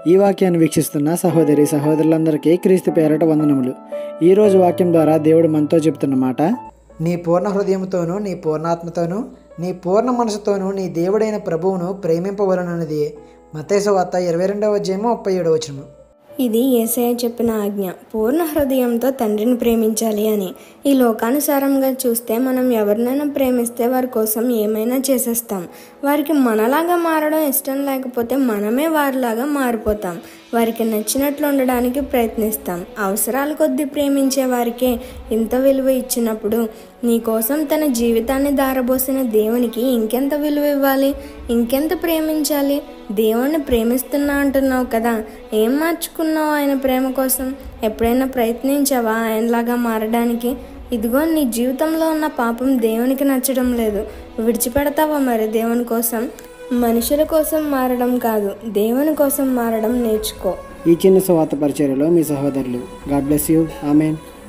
ఈ వాక్యాన్ని వీక్షిస్తున్న సహోదరి సహోదరులందరికీ క్రీస్తు పేరట వందనములు. ఈరోజు వాక్యం ద్వారా దేవుడు మనతో చెప్తున్న మాట, నీ పూర్ణ హృదయంతోనూ నీ పూర్ణాత్మతోనూ నీ పూర్ణ మనసుతోనూ నీ దేవుడైన ప్రభువును ప్రేమింపవలనన్నది. మత్తయి సువార్త 22:37. ఇది యేసయ్య చెప్పిన ఆజ్ఞ. పూర్ణ హృదయంతో తండ్రిని ప్రేమించాలి అని. ఈ లోకానుసారంగా చూస్తే మనం ఎవరినైనా ప్రేమిస్తే వారి కోసం ఏమైనా చేసేస్తాం. వారికి మనలాగా మారడం ఇష్టం లేకపోతే మనమే వారిలాగా మారిపోతాం. వారికి నచ్చినట్లు ఉండడానికి ప్రయత్నిస్తాం. అవసరాల కొద్దీ ప్రేమించే వారికే ఇంత విలువ ఇచ్చినప్పుడు నీ కోసం తన జీవితాన్ని దారబోసిన దేవునికి ఇంకెంత విలువ ఇవ్వాలి, ఇంకెంత ప్రేమించాలి? దేవుణ్ణి ప్రేమిస్తున్నా అంటున్నావు కదా, ఏం మార్చుకున్నావు ఆయన ప్రేమ కోసం? ఎప్పుడైనా ప్రయత్నించావా ఆయనలాగా మారడానికి? ఇదిగో నీ జీవితంలో ఉన్న పాపం దేవునికి నచ్చడం లేదు. విడిచిపెడతావా మరి దేవుని కోసం? మనుషుల కోసం మారడం కాదు, దేవుని కోసం మారడం నేర్చుకో. ఈ చిన్న సువార్త పరిచర్యలో మీ సహోదరులు. God bless you. ఆమేన్.